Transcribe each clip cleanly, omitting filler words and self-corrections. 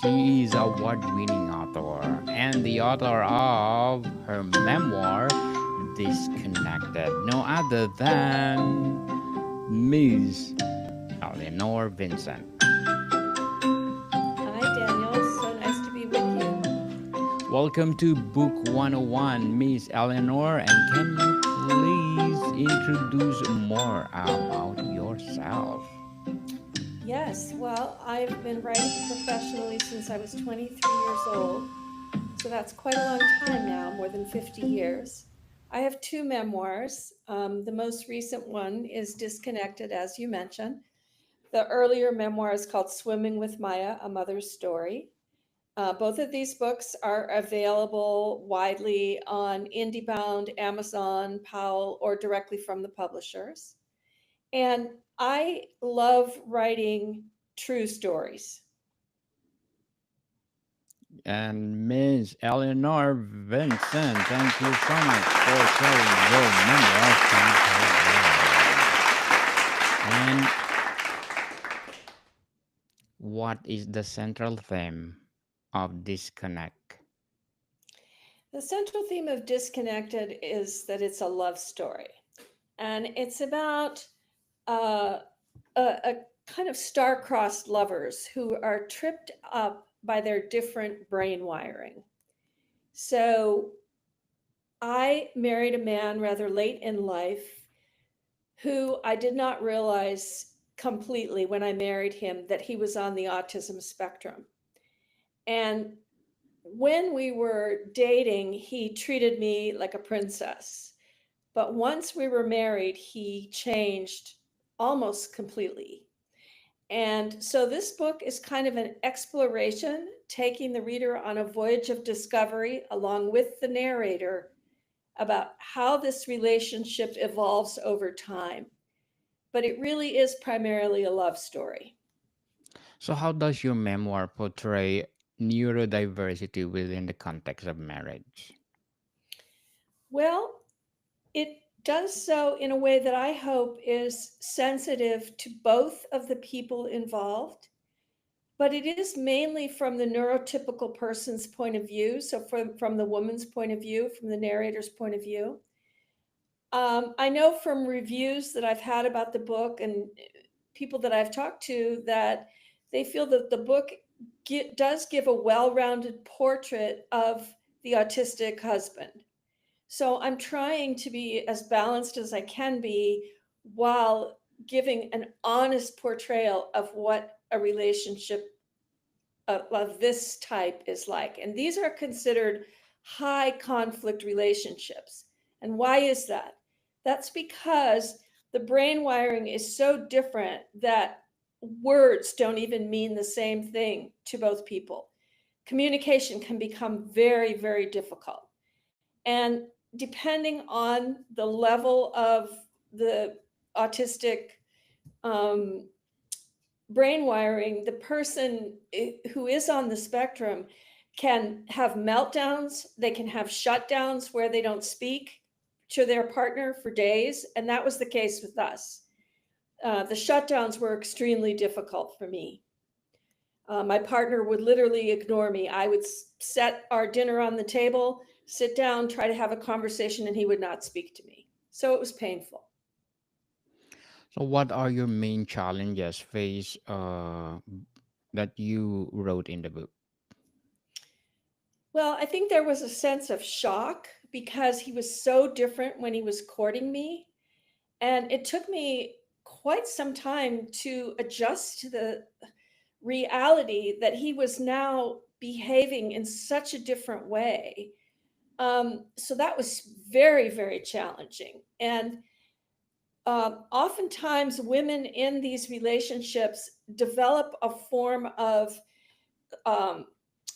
She is award-winning author and the author of her memoir Disconnected, no other than Ms. Eleanor Vincent. Hi, Daniel. So nice to be with you. Welcome to Book 101, Miss Eleanor, and can you please introduce more about yourself? Yes, well, I've been writing professionally since I was 23 years old. So that's quite a long time now, more than 50 years. I have two memoirs. The most recent one is Disconnected, as you mentioned. The earlier memoir is called Swimming with Maya, A Mother's Story. Both of these books are available widely on IndieBound, Amazon, Powell, or directly from the publishers. And I love writing true stories. And Miss Eleanor Vincent, thank you so much for sharing your memoir today. And what is the central theme of Disconnect? The central theme of Disconnected is that it's a love story. And it's about uh, a kind of star-crossed lovers who are tripped up by their different brain wiring. So I married a man rather late in life who I did not realize completely when I married him that he was on the autism spectrum. And when we were dating, he treated me like a princess. But once we were married, he changed almost completely. And so this book is kind of an exploration, taking the reader on a voyage of discovery along with the narrator about how this relationship evolves over time. But it really is primarily a love story. So, how does your memoir portray neurodiversity within the context of marriage? Well, it does so in a way that I hope is sensitive to both of the people involved, but it is mainly from the neurotypical person's point of view. So, from the woman's point of view, from the narrator's point of view. I know from reviews that I've had about the book and people that I've talked to that they feel that the book does give a well rounded portrait of the autistic husband. So I'm trying to be as balanced as I can be while giving an honest portrayal of what a relationship of this type is like. And these are considered high conflict relationships. And why is that? That's because the brain wiring is so different that words don't even mean the same thing to both people. Communication can become very, very difficult. And depending on the level of the autistic um, brain wiring, the person who is on the spectrum can have meltdowns, they can have shutdowns where they don't speak to their partner for days. And that was the case with us. The shutdowns were extremely difficult for me. My partner would literally ignore me. I would set our dinner on the table, sit down, try to have a conversation, and he would not speak to me. So it was painful. So, what are your main challenges face that you wrote in the book? Well, I think there was a sense of shock because he was so different when he was courting me. And it took me quite some time to adjust to the reality that he was now behaving in such a different way. So that was very, very challenging. And oftentimes, women in these relationships develop a form of um,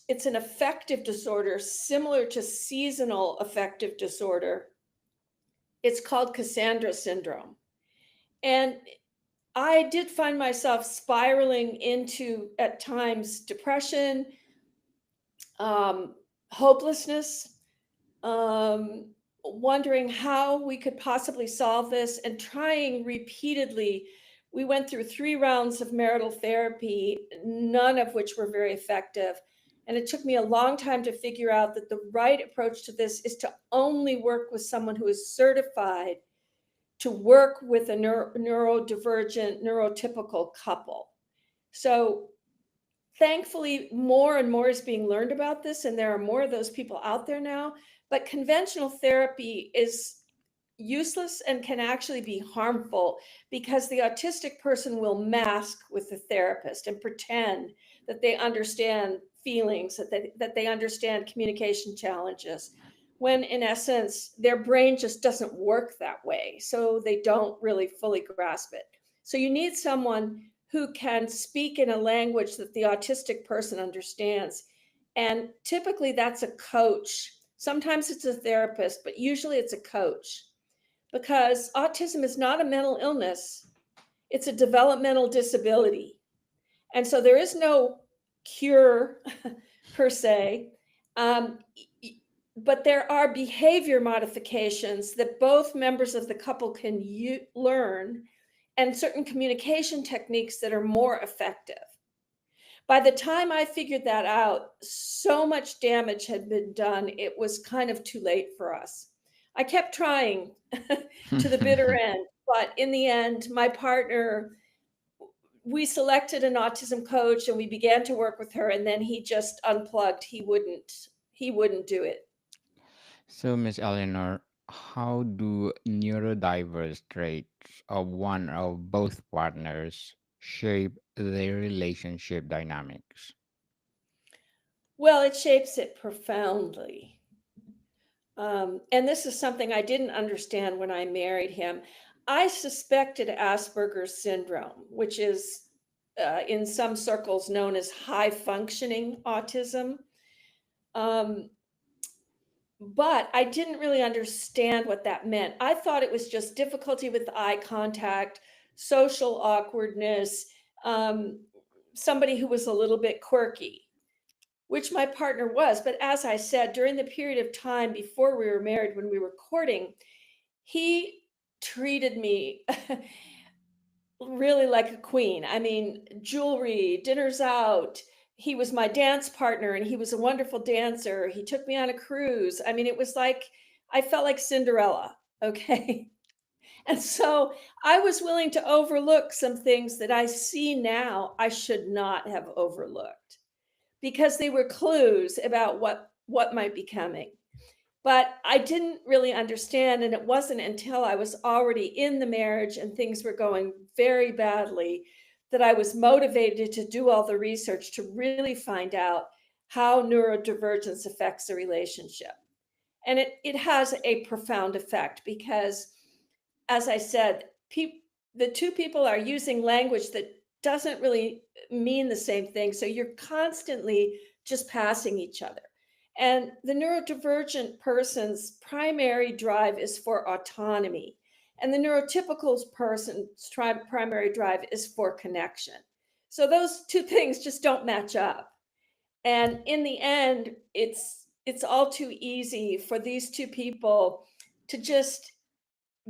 it's an affective disorder similar to seasonal affective disorder. It's called Cassandra syndrome. And I did find myself spiraling into, at times, depression, um, hopelessness, wondering how we could possibly solve this, and trying repeatedly We went through 3 rounds of marital therapy, none of which were very effective. And it took me a long time to figure out that the right approach to this is to only work with someone who is certified to work with a neurodivergent, neurotypical couple. So thankfully, more and more is being learned about this, and there are more of those people out there now. But conventional therapy is useless and can actually be harmful because the autistic person will mask with the therapist and pretend that they understand feelings, that they understand communication challenges, when in essence, their brain just doesn't work that way. So they don't really fully grasp it. So you need someone who can speak in a language that the autistic person understands. And typically that's a coach. Sometimes it's a therapist, but usually it's a coach, because autism is not a mental illness, it's a developmental disability. And so there is no cure per se, but there are behavior modifications that both members of the couple can learn, and certain communication techniques that are more effective. By the time I figured that out, so much damage had been done, it was kind of too late for us. I kept trying to the bitter end, but in the end, my partner, we selected an autism coach and we began to work with her, and then he just unplugged. He wouldn't do it. So, Miss Eleanor, how do neurodiverse traits of one or both partners shape their relationship dynamics? Well, it shapes it profoundly. And this is something I didn't understand when I married him. I suspected Asperger's syndrome, which is in some circles known as high functioning autism. But I didn't really understand what that meant. I thought it was just difficulty with eye contact, social awkwardness, somebody who was a little bit quirky, which my partner was. But as I said, during the period of time before we were married, when we were courting, he treated me really like a queen. I mean, jewelry, dinners out. He was my dance partner and he was a wonderful dancer. He took me on a cruise. I mean, it was like I felt like Cinderella. Okay. And so I was willing to overlook some things that I see now I should not have overlooked, because they were clues about what might be coming. But I didn't really understand, and it wasn't until I was already in the marriage and things were going very badly that I was motivated to do all the research to really find out how neurodivergence affects the relationship. And it has a profound effect because, as I said, the two people are using language that doesn't really mean the same thing. So you're constantly just passing each other. And the neurodivergent person's primary drive is for autonomy. And the neurotypical person's primary drive is for connection. So those two things just don't match up. And in the end, it's all too easy for these two people to just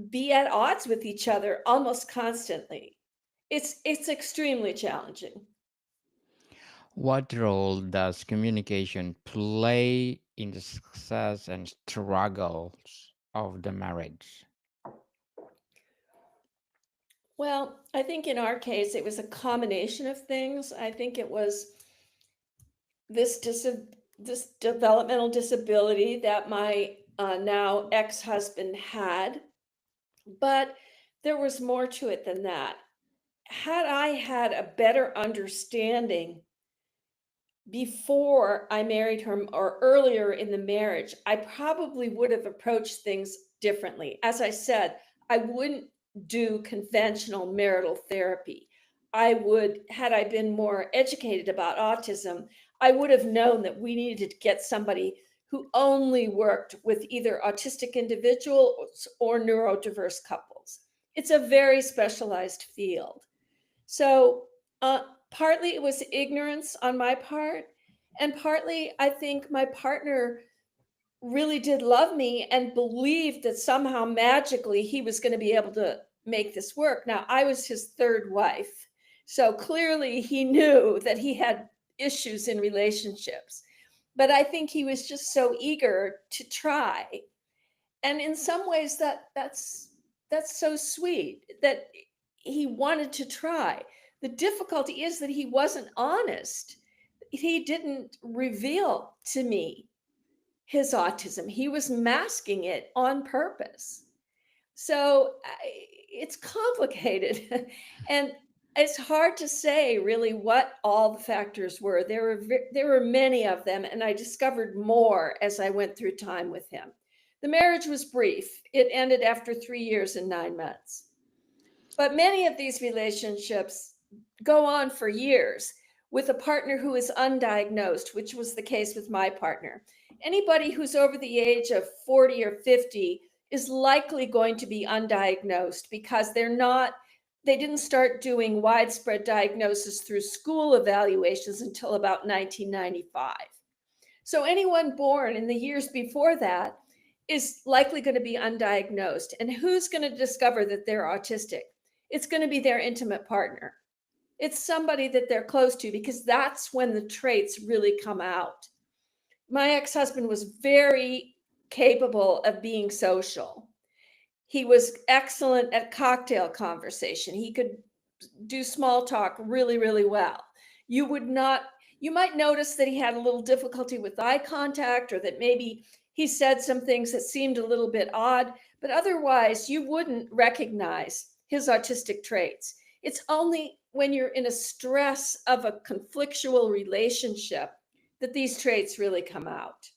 be at odds with each other almost constantly. It's extremely challenging. What role does communication play in the success and struggles of the marriage? Well, I think in our case, it was a combination of things. I think it was this this developmental disability that my now ex-husband had, but there was more to it than that. Had I had a better understanding before I married him or earlier in the marriage, I probably would have approached things differently. As I said, I wouldn't do conventional marital therapy. Had I been more educated about autism, I would have known that we needed to get somebody who only worked with either autistic individuals or neurodiverse couples. It's a very specialized field. So, partly it was ignorance on my part, and partly I think my partner really did love me and believed that somehow magically he was going to be able to make this work. Now, I was his third wife, so clearly he knew that he had issues in relationships. But I think he was just so eager to try. And in some ways that's so sweet that he wanted to try. The difficulty is that he wasn't honest. He didn't reveal to me his autism. He was masking it on purpose. So it's complicated and it's hard to say really what all the factors were. There were many of them, and I discovered more as I went through time with him. The marriage was brief. It ended after 3 years and 9 months. But many of these relationships go on for years with a partner who is undiagnosed, which was the case with my partner. Anybody who's over the age of 40 or 50 is likely going to be undiagnosed because they didn't start doing widespread diagnosis through school evaluations until about 1995. So anyone born in the years before that is likely going to be undiagnosed. And who's going to discover that they're autistic? It's going to be their intimate partner. It's somebody that they're close to, because that's when the traits really come out. My ex-husband was very capable of being social. He was excellent at cocktail conversation. He could do small talk really, really well. You might notice that he had a little difficulty with eye contact, or that maybe he said some things that seemed a little bit odd, but otherwise you wouldn't recognize his autistic traits. It's only when you're in a stress of a conflictual relationship that these traits really come out.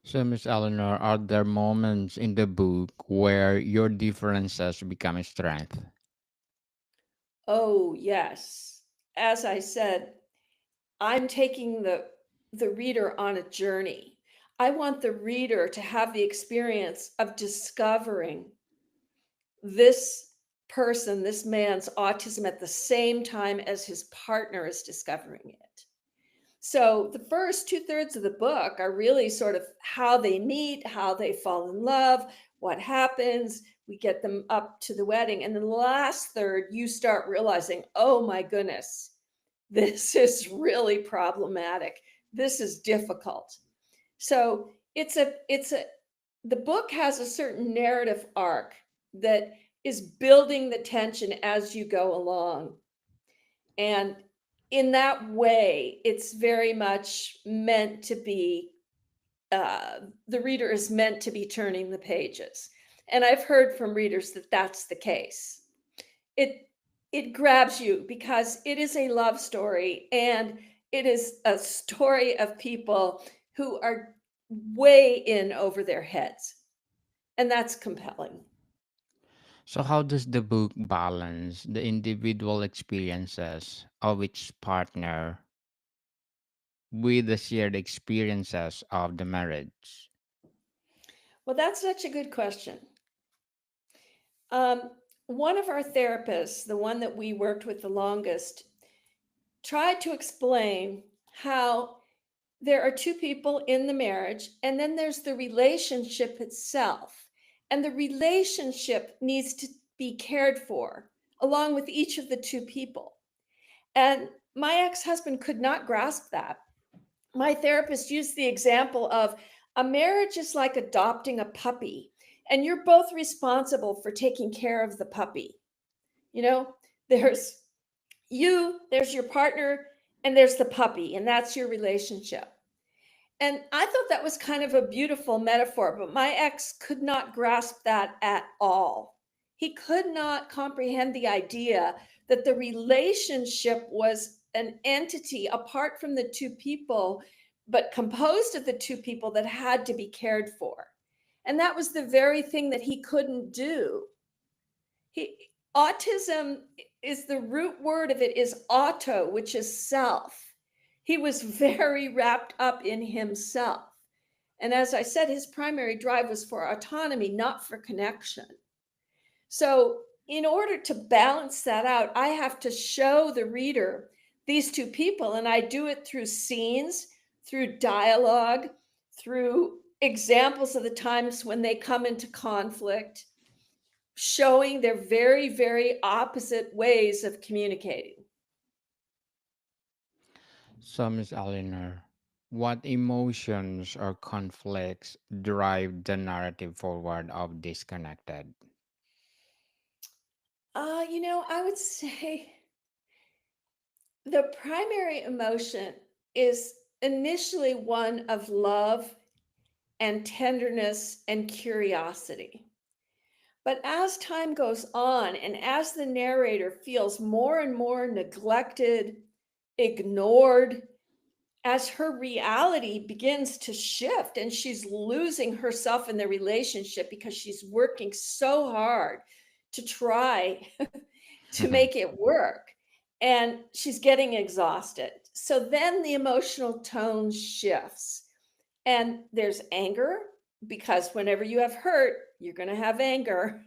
So, Miss Eleanor, are there moments in the book where your differences become a strength? Oh, yes. As I said, I'm taking the reader on a journey. I want the reader to have the experience of discovering this person, this man's autism, at the same time as his partner is discovering it. So the first 2/3 of the book are really sort of how they meet, how they fall in love, what happens. We get them up to the wedding. And then the last third, you start realizing, oh my goodness, this is really problematic. This is difficult. So the book has a certain narrative arc that is building the tension as you go along. And in that way, it's very much meant to be, the reader is meant to be turning the pages. And I've heard from readers that that's the case. It grabs you because it is a love story, and it is a story of people who are way in over their heads. And that's compelling. So, how does the book balance the individual experiences of each partner with the shared experiences of the marriage? Well, that's such a good question. Um, One of our therapists, the one that we worked with the longest, tried to explain how there are two people in the marriage, and then there's the relationship itself. And the relationship needs to be cared for along with each of the two people. And my ex husband could not grasp that. My therapist used the example of a marriage is like adopting a puppy, and you're both responsible for taking care of the puppy. You know, there's there's your partner, and there's the puppy, and that's your relationship. And I thought that was kind of a beautiful metaphor, but my ex could not grasp that at all. He could not comprehend the idea that the relationship was an entity apart from the two people, but composed of the two people that had to be cared for. And that was the very thing that he couldn't do. Autism is, the root word of it is auto, which is self. He was very wrapped up in himself. And as I said, his primary drive was for autonomy, not for connection. So, in order to balance that out, I have to show the reader these two people, and I do it through scenes, through dialogue, through examples of the times when they come into conflict. showing their very, very opposite ways of communicating. So, Miss Eleanor, what emotions or conflicts drive the narrative forward of Disconnected? I would say the primary emotion is initially one of love and tenderness and curiosity. But as time goes on, and as the narrator feels more and more neglected, ignored, as her reality begins to shift and she's losing herself in the relationship because she's working so hard to try to make it work, and she's getting exhausted. So then the emotional tone shifts, and there's anger, because whenever you have hurt, you're going to have anger.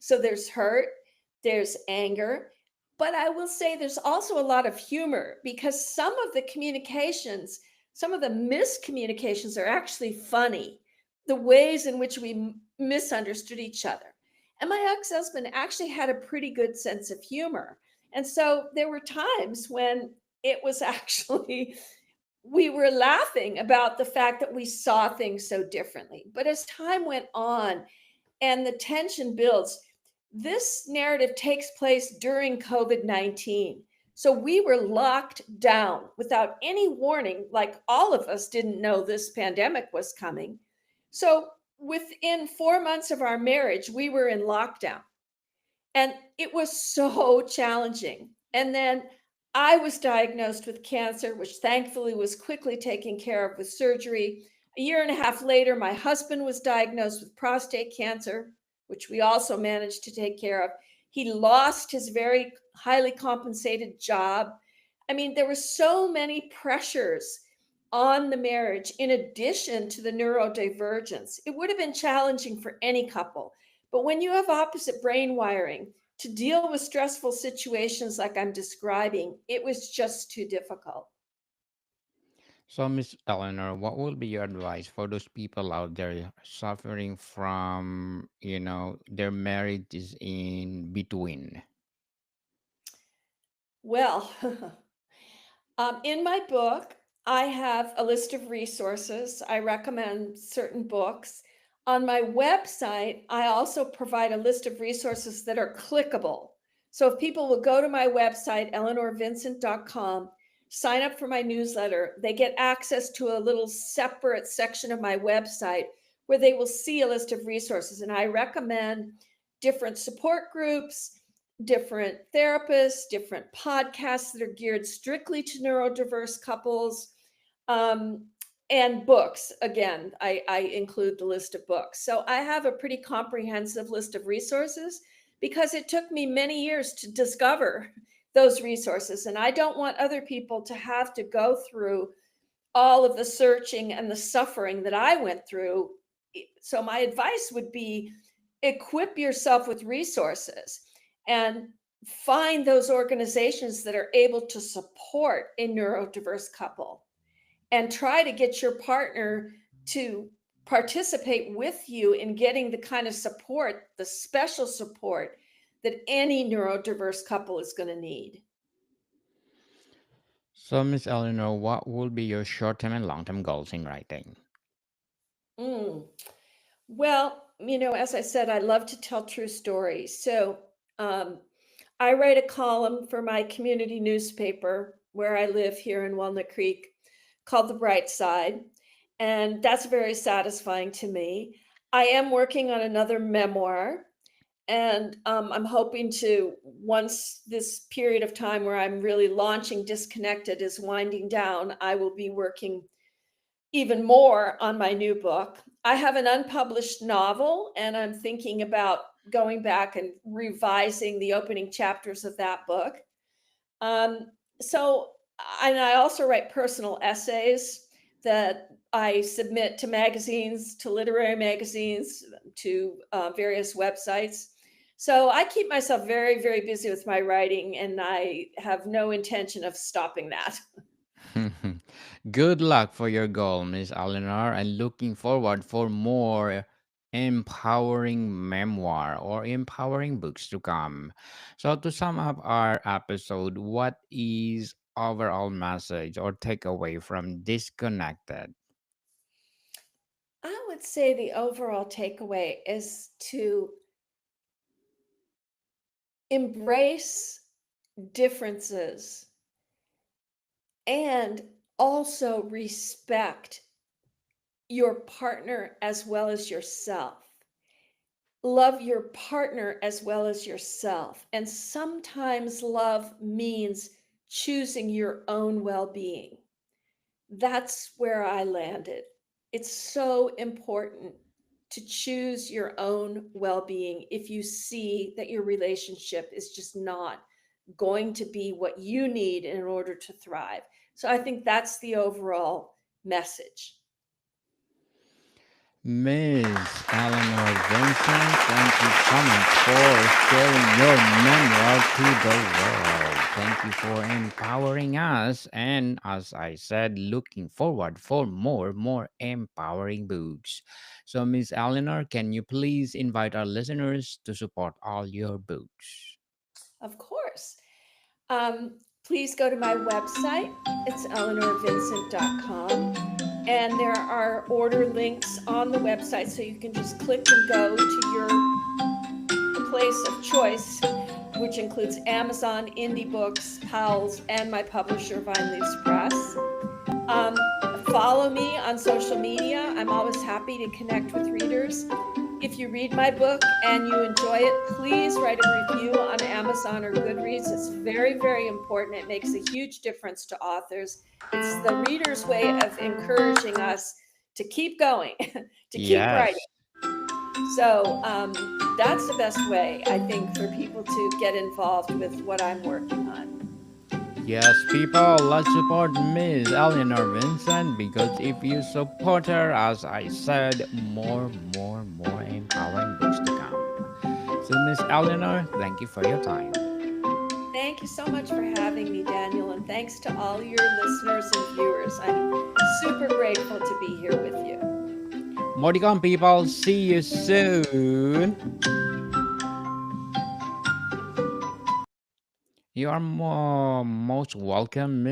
So there's hurt, there's anger. But I will say there's also a lot of humor, because some of the communications, some of the miscommunications are actually funny. The ways in which we misunderstood each other. And my ex husband actually had a pretty good sense of humor. And so there were times when it was actually we were laughing about the fact that we saw things so differently. But as time went on and the tension builds, this narrative takes place during COVID 19. So we were locked down without any warning, like all of us didn't know this pandemic was coming. So within 4 months of our marriage, we were in lockdown. And it was so challenging. And then I was diagnosed with cancer, which thankfully was quickly taken care of with surgery. A year and a half later, my husband was diagnosed with prostate cancer, which we also managed to take care of. He lost his very highly compensated job. I mean, there were so many pressures on the marriage in addition to the neurodivergence. It would have been challenging for any couple. But when you have opposite brain wiring, to deal with stressful situations like I'm describing, it was just too difficult. So, Miss Eleanor, what will be your advice for those people out there suffering from, their marriage is in between? Well, in my book, I have a list of resources. I recommend certain books. On my website, I also provide a list of resources that are clickable. So if people will go to my website, eleanorvincent.com, sign up for my newsletter, they get access to a little separate section of my website where they will see a list of resources. And I recommend different support groups, different therapists, different podcasts that are geared strictly to neurodiverse couples, um, and books. Again, I include the list of books. So I have a pretty comprehensive list of resources because it took me many years to discover those resources. And I don't want other people to have to go through all of the searching and the suffering that I went through. So my advice would be equip yourself with resources and find those organizations that are able to support a neurodiverse couple, and try to get your partner to participate with you in getting the kind of support, the special support that any neurodiverse couple is going to need. So, Miss Eleanor, what will be your short term and long term goals in writing? Mm. Well, as I said, I love to tell true stories. So um, I write a column for my community newspaper where I live here in Walnut Creek called The Bright Side. And that's very satisfying to me. I am working on another memoir. And I'm hoping to, once this period of time where I'm really launching Disconnected is winding down, I will be working even more on my new book. I have an unpublished novel, and I'm thinking about going back and revising the opening chapters of that book. Um, so, and I also write personal essays that I submit to magazines, to literary magazines, to various websites. So I keep myself very, very busy with my writing, and I have no intention of stopping that. Good luck for your goal, Miss Eleanor, and looking forward for more. empowering memoir or empowering books to come. So, to sum up our episode, what is overall message or takeaway from Disconnected? I would say the overall takeaway is to embrace differences and also respect your partner as well as yourself. Love your partner as well as yourself. And sometimes love means choosing your own well being. That's where I landed. It's so important to choose your own well being if you see that your relationship is just not going to be what you need in order to thrive. So I think that's the overall message. Miss Eleanor Vincent, thank you so much for sharing your memoir to the world. Thank you for empowering us. And as I said, looking forward for more empowering books. So, Miss Eleanor, can you please invite our listeners to support all your books? Of course. Please go to my website. It's eleanorvincent.com. And there are order links on the website, so you can just click and go to your place of choice, which includes Amazon, Indie Books, Powell's, and my publisher, Vine Leaves Press. Um, Follow me on social media. I'm always happy to connect with readers. If you read my book and you enjoy it, please write a review on Amazon or Goodreads. It's very, very important. It makes a huge difference to authors. It's the reader's way of encouraging us to keep going, to keep writing. Yes. So that's the best way, I think, for people to get involved with what I'm working on. Yes, people, let's support Miss Eleanor Vincent because if you support her, as I said, more empowering books to come. So, Miss Eleanor, thank you for your time. Thank you so much for having me, Daniel, and thanks to all your listeners and viewers. I'm super grateful to be here with you. More to come, people. See you soon. You are most welcome, Miss.